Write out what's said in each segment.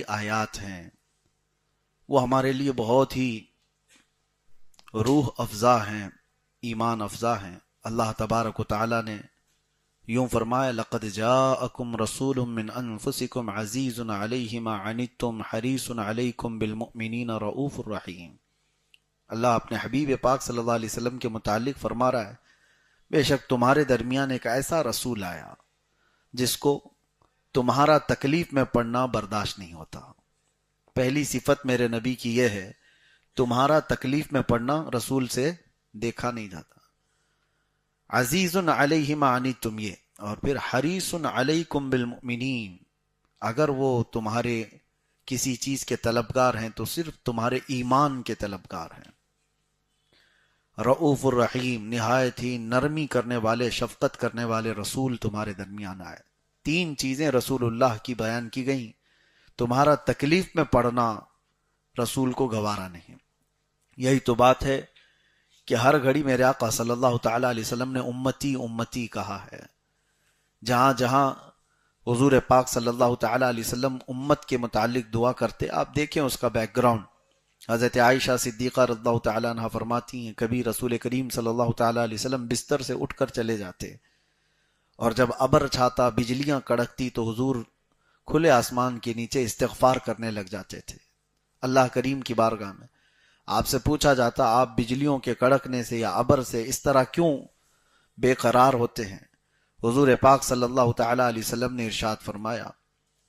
آیات ہیں وہ ہمارے لیے بہت ہی روح افزا ہیں، ایمان افزا ہیں۔ اللہ تبارک و تعالی نے یوں فرمایا لقد جاءکم رسول من انفسکم عزیز علیہ ما عنتم حریص علیکم بالمؤمنین رؤوف الرحیم۔ اللہ اپنے حبیب پاک صلی اللہ علیہ وسلم کے متعلق فرما رہا ہے بے شک تمہارے درمیان ایک ایسا رسول آیا جس کو تمہارا تکلیف میں پڑنا برداشت نہیں ہوتا۔ پہلی صفت میرے نبی کی یہ ہے، تمہارا تکلیف میں پڑنا رسول سے دیکھا نہیں جاتا۔ عزیز علیہ ما عنتم، یہ اور پھر حریص علیکم بالمؤمنین، اگر وہ تمہارے کسی چیز کے طلبگار ہیں تو صرف تمہارے ایمان کے طلبگار ہیں۔ رؤوف الرحیم، نہایت ہی نرمی کرنے والے، شفقت کرنے والے رسول تمہارے درمیان آئے۔ تین چیزیں رسول اللہ کی بیان کی گئیں۔ تمہارا تکلیف میں پڑنا رسول کو گوارا نہیں۔ یہی تو بات ہے کہ ہر گھڑی میرے آقا صلی اللہ تعالی علیہ وسلم نے امتی امتی کہا ہے۔ جہاں جہاں حضور پاک صلی اللہ تعالی علیہ وسلم امت کے متعلق دعا کرتے، آپ دیکھیں اس کا بیک گراؤنڈ۔ حضرت عائشہ صدیقہ رضی اللہ تعالیٰ عنہ فرماتی ہیں کبھی رسول کریم صلی اللہ تعالی علیہ وسلم بستر سے اٹھ کر چلے جاتے، اور جب ابر چھاتا، بجلیاں کڑکتی تو حضور کھلے آسمان کے نیچے استغفار کرنے لگ جاتے تھے اللہ کریم کی بارگاہ میں۔ آپ سے پوچھا جاتا آپ بجلیوں کے کڑکنے سے یا ابر سے اس طرح کیوں بے قرار ہوتے ہیں؟ حضور پاک صلی اللہ تعالی علیہ وسلم نے ارشاد فرمایا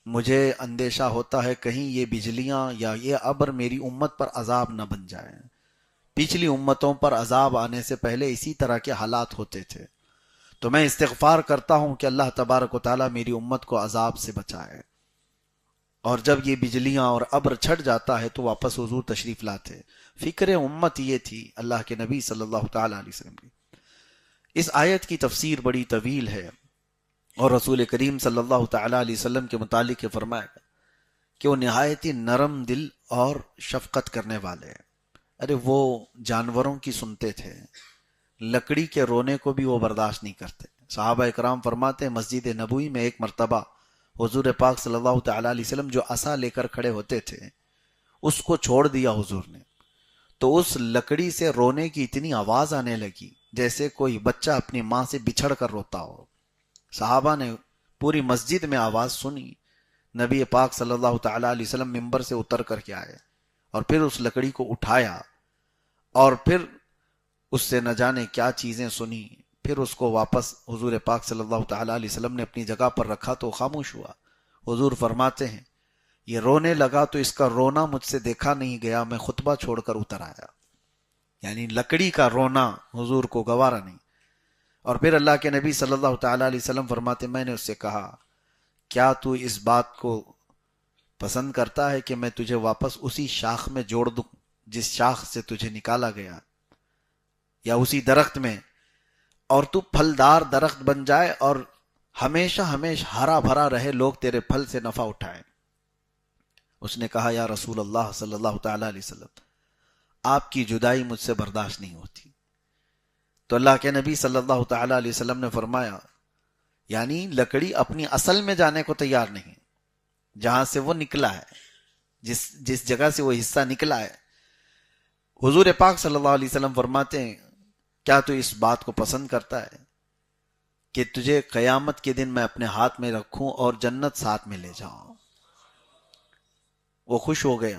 مجھے اندیشہ ہوتا ہے کہیں یہ بجلیاں یا یہ ابر میری امت پر عذاب نہ بن جائے۔ پچھلی امتوں پر عذاب آنے سے پہلے اسی طرح کے حالات ہوتے تھے، تو میں استغفار کرتا ہوں کہ اللہ تبارک و تعالیٰ میری امت کو عذاب سے بچائے۔ اور جب یہ بجلیاں اور ابر چھٹ جاتا ہے تو واپس حضور تشریف لاتے۔ فکر امت یہ تھی اللہ کے نبی صلی اللہ تعالی علیہ وسلم کی۔ اس آیت کی تفسیر بڑی طویل ہے، اور رسول کریم صلی اللہ تعالی علیہ وسلم کے متعلق یہ فرمایا کہ وہ نہایت ہی نرم دل اور شفقت کرنے والے ہیں۔ ارے وہ جانوروں کی سنتے تھے، لکڑی کے رونے کو بھی وہ برداشت نہیں کرتے۔ صحابہ اکرام فرماتے ہیں مسجد نبوی میں ایک مرتبہ حضور پاک صلی اللہ تعالی علیہ وسلم جو عصا لے کر کھڑے ہوتے تھے اس کو چھوڑ دیا حضور نے، تو اس لکڑی سے رونے کی اتنی آواز آنے لگی جیسے کوئی بچہ اپنی ماں سے بچھڑ کر روتا ہو۔ صحابہ نے پوری مسجد میں آواز سنی، نبی پاک صلی اللہ تعالی علیہ وسلم ممبر سے اتر کر کے آئے اور پھر اس لکڑی کو اٹھایا اور پھر اس سے نہ جانے کیا چیزیں سنی، پھر اس کو واپس حضور پاک صلی اللہ تعالی علیہ وسلم نے اپنی جگہ پر رکھا تو خاموش ہوا۔ حضور فرماتے ہیں یہ رونے لگا تو اس کا رونا مجھ سے دیکھا نہیں گیا، میں خطبہ چھوڑ کر اتر آیا۔ یعنی لکڑی کا رونا حضور کو گوارا نہیں۔ اور پھر اللہ کے نبی صلی اللہ تعالی علیہ وسلم فرماتے میں نے اس سے کہا کیا تو اس بات کو پسند کرتا ہے کہ میں تجھے واپس اسی شاخ میں جوڑ دوں جس شاخ سے تجھے نکالا گیا، یا اسی درخت میں، اور تو پھلدار درخت بن جائے اور ہمیشہ ہرا بھرا رہے، لوگ تیرے پھل سے نفع اٹھائیں۔ اس نے کہا یا رسول اللہ صلی اللہ تعالی علیہ وسلم آپ کی جدائی مجھ سے برداشت نہیں ہوتی۔ تو اللہ کے نبی صلی اللہ تعالی علیہ وسلم نے فرمایا یعنی لکڑی اپنی اصل میں جانے کو تیار نہیں، جہاں سے وہ نکلا ہے، جس جگہ سے وہ حصہ نکلا ہے۔ حضور پاک صلی اللہ علیہ وسلم فرماتے ہیں کیا تو اس بات کو پسند کرتا ہے کہ تجھے قیامت کے دن میں اپنے ہاتھ میں رکھوں اور جنت ساتھ میں لے جاؤں؟ وہ خوش ہو گیا،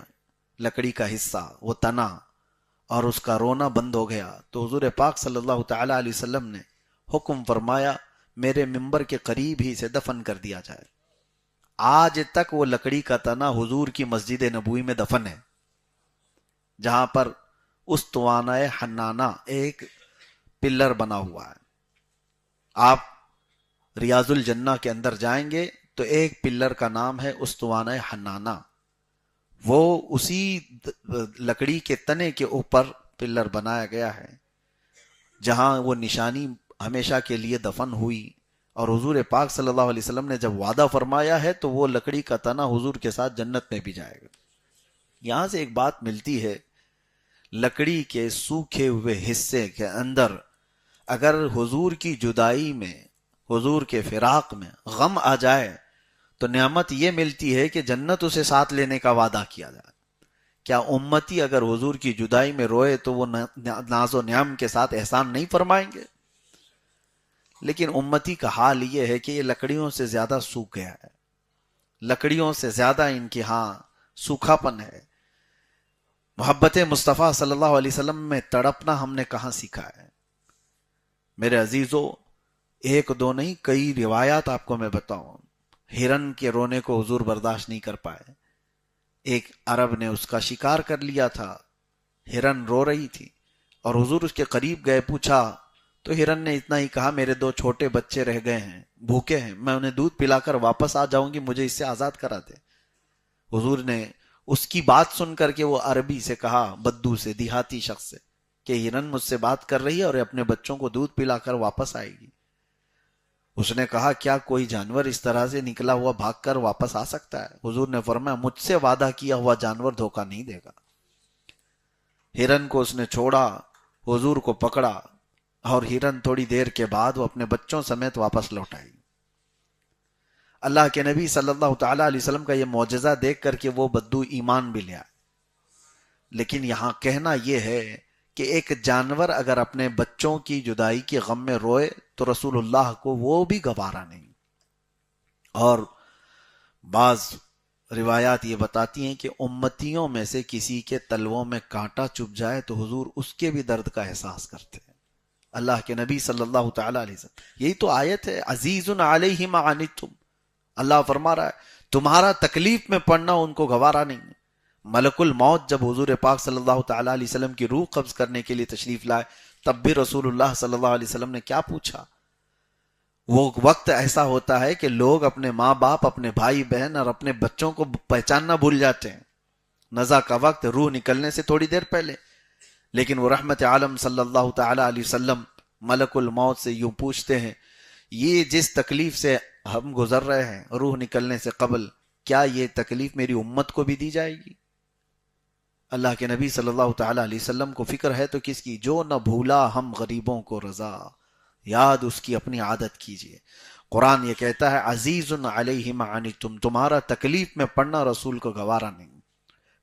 لکڑی کا حصہ وہ تنا اور اس کا رونا بند ہو گیا۔ تو حضور پاک صلی اللہ تعالی علیہ وسلم نے حکم فرمایا میرے ممبر کے قریب ہی سے دفن کر دیا جائے۔ آج تک وہ لکڑی کا تنا حضور کی مسجد نبوی میں دفن ہے، جہاں پر استوانہ حنانہ ایک پلر بنا ہوا ہے۔ آپ ریاض الجنہ کے اندر جائیں گے تو ایک پلر کا نام ہے استوانہ حنانہ، وہ اسی لکڑی کے تنے کے اوپر پلر بنایا گیا ہے جہاں وہ نشانی ہمیشہ کے لیے دفن ہوئی۔ اور حضور پاک صلی اللہ علیہ وسلم نے جب وعدہ فرمایا ہے تو وہ لکڑی کا تنا حضور کے ساتھ جنت میں بھی جائے گا۔ یہاں سے ایک بات ملتی ہے، لکڑی کے سوکھے ہوئے حصے کے اندر اگر حضور کی جدائی میں، حضور کے فراق میں غم آ جائے تو نعمت یہ ملتی ہے کہ جنت اسے ساتھ لینے کا وعدہ کیا جائے. کیا امتی اگر حضور کی جدائی میں روئے تو وہ ناز و نعم کے ساتھ احسان نہیں فرمائیں گے؟ لیکن امتی کا حال یہ ہے کہ یہ لکڑیوں سے زیادہ سوکھ گیا ہے، لکڑیوں سے زیادہ ان کے ہاں سوکھا پن ہے. محبت مصطفیٰ صلی اللہ علیہ وسلم میں تڑپنا ہم نے کہاں سیکھا ہے؟ میرے عزیزو، ایک دو نہیں کئی روایات آپ کو میں بتاؤں. ہرن کے رونے کو حضور برداشت نہیں کر پائے. ایک عرب نے اس کا شکار کر لیا تھا، ہرن رو رہی تھی اور حضور اس کے قریب گئے، پوچھا تو ہرن نے اتنا ہی کہا، میرے دو چھوٹے بچے رہ گئے ہیں، بھوکے ہیں، میں انہیں دودھ پلا کر واپس آ جاؤں گی، مجھے اس سے آزاد کرا دے. حضور نے اس کی بات سن کر کے وہ عربی سے کہا، بدو سے، دیہاتی شخص سے، کہ ہرن مجھ سے بات کر رہی ہے اور اپنے بچوں کو دودھ پلا کر واپس آئے گی. اس نے کہا، کیا کوئی جانور اس طرح سے نکلا ہوا بھاگ کر واپس آ سکتا ہے؟ حضور نے فرمایا، مجھ سے وعدہ کیا ہوا جانور دھوکہ نہیں دے گا. ہرن کو اس نے چھوڑا، حضور کو پکڑا اور ہرن تھوڑی دیر کے بعد وہ اپنے بچوں سمیت واپس لوٹ آئی. اللہ کے نبی صلی اللہ تعالی علیہ وسلم کا یہ معجزہ دیکھ کر کے وہ بدو ایمان بھی لیا. لیکن یہاں کہنا یہ ہے کہ ایک جانور اگر اپنے بچوں کی جدائی کے غم میں روئے تو رسول اللہ کو وہ بھی گوارا نہیں. اور بعض روایات یہ بتاتی ہیں کہ امتیوں میں سے کسی کے تلووں میں کانٹا چبھ جائے تو حضور اس کے بھی درد کا احساس کرتے ہیں. اللہ کے نبی صلی اللہ تعالی علیہ وسلم، یہی تو آیت ہے، عزیز علیہ ما عنتم. اللہ فرما رہا ہے تمہارا تکلیف میں پڑنا ان کو گوارا نہیں. ملک الموت جب حضور پاک صلی اللہ تعالی علیہ وسلم کی روح قبض کرنے کے لیے تشریف لائے، تب بھی رسول اللہ صلی اللہ علیہ وسلم نے کیا پوچھا؟ وہ وقت ایسا ہوتا ہے کہ لوگ اپنے ماں باپ، اپنے بھائی بہن اور اپنے بچوں کو پہچاننا بھول جاتے ہیں. نزا کا وقت، روح نکلنے سے تھوڑی دیر پہلے. لیکن وہ رحمت عالم صلی اللہ تعالی علیہ وسلم ملک الموت سے یوں پوچھتے ہیں، یہ جس تکلیف سے ہم گزر رہے ہیں روح نکلنے سے قبل، کیا یہ تکلیف میری امت کو بھی دی جائے گی؟ اللہ کے نبی صلی اللہ تعالی علیہ وسلم کو فکر ہے تو کس کی؟ جو نہ بھولا ہم غریبوں کو رضا، یاد اس کی اپنی عادت کیجئے. قرآن یہ کہتا ہے، عزیز علیہ ما عنتم، تمہارا تکلیف میں پڑنا رسول کو گوارا نہیں.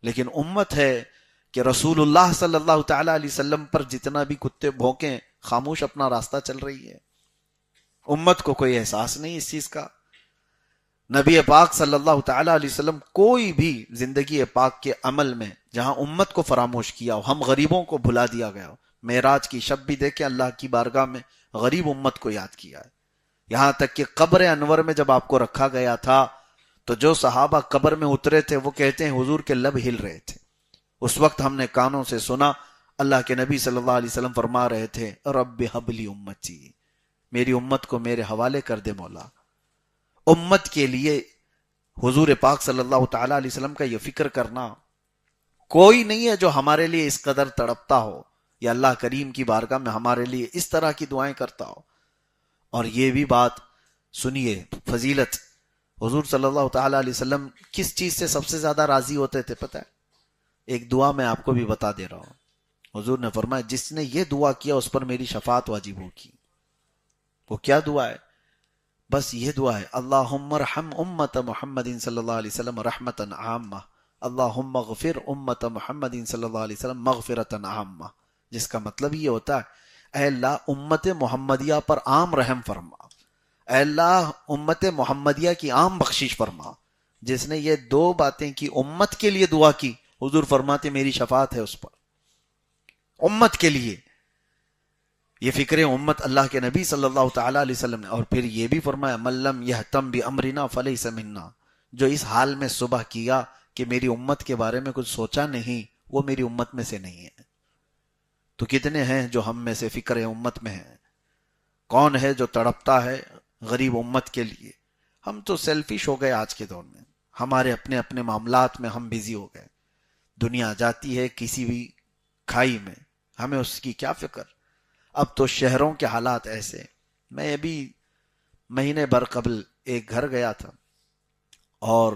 لیکن امت ہے کہ رسول اللہ صلی اللہ تعالی علیہ وسلم پر جتنا بھی کتے بھونکیں، خاموش اپنا راستہ چل رہی ہے. امت کو کوئی احساس نہیں اس چیز کا. نبی پاک صلی اللہ تعالی علیہ وسلم کوئی بھی زندگی پاک کے عمل میں جہاں امت کو فراموش کیا ہو، ہم غریبوں کو بھلا دیا گیا ہو. معراج کی شب بھی دیکھیں، اللہ کی بارگاہ میں غریب امت کو یاد کیا ہے. یہاں تک کہ قبر انور میں جب آپ کو رکھا گیا تھا تو جو صحابہ قبر میں اترے تھے وہ کہتے ہیں حضور کے لب ہل رہے تھے. اس وقت ہم نے کانوں سے سنا اللہ کے نبی صلی اللہ علیہ وسلم فرما رہے تھے، رب ہب لی امتی، میری امت کو میرے حوالے کر دے مولا. امت کے لیے حضور پاک صلی اللہ تعالی علیہ وسلم کا یہ فکر کرنا، کوئی نہیں ہے جو ہمارے لیے اس قدر تڑپتا ہو یا اللہ کریم کی بارگاہ میں ہمارے لیے اس طرح کی دعائیں کرتا ہو. اور یہ بھی بات سنیے، فضیلت، حضور صلی اللہ تعالی علیہ وسلم کس چیز سے سب سے زیادہ راضی ہوتے تھے پتہ ہے؟ ایک دعا میں آپ کو بھی بتا دے رہا ہوں. حضور نے فرمایا، جس نے یہ دعا کیا اس پر میری شفاعت واجب ہوگی. وہ کیا دعا ہے؟ بس یہ دعا ہے، اللہم ارحم امت محمد صلی اللہ علیہ وسلم رحمتا عامہ، اللہم اغفر امت محمد صلی اللہ علیہ وسلم مغفرتا عامہ. جس کا مطلب یہ ہوتا ہے، اے اللہ امت محمدیہ پر عام رحم فرما، اے اللہ امت محمدیہ کی عام بخشش فرما. جس نے یہ دو باتیں کی، امت کے لیے دعا کی، حضور فرماتے میری شفاعت ہے اس پر، امت کے لیے. یہ فکر امت اللہ کے نبی صلی اللہ تعالی علیہ وسلم نے. اور پھر یہ بھی فرمایا، من لم یہتم بامرنا فلیس منا، جو اس حال میں صبح کیا کہ میری امت کے بارے میں کچھ سوچا نہیں، وہ میری امت میں سے نہیں ہے. تو کتنے ہیں جو ہم میں سے فکر امت میں ہیں؟ کون ہے جو تڑپتا ہے غریب امت کے لیے؟ ہم تو سیلفش ہو گئے آج کے دور میں، ہمارے اپنے اپنے معاملات میں ہم بیزی ہو گئے. دنیا جاتی ہے کسی بھی کھائی میں، ہمیں اس کی کیا فکر. اب تو شہروں کے حالات ایسے. میں ابھی مہینے بھر قبل ایک گھر گیا تھا اور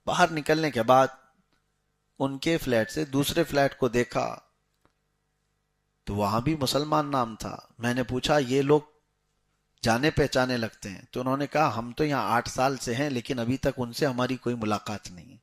باہر نکلنے کے بعد ان کے فلیٹ سے دوسرے فلیٹ کو دیکھا تو وہاں بھی مسلمان نام تھا. میں نے پوچھا یہ لوگ جانے پہچانے لگتے ہیں. تو انہوں نے کہا ہم تو یہاں 8 سال سے ہیں لیکن ابھی تک ان سے ہماری کوئی ملاقات نہیں.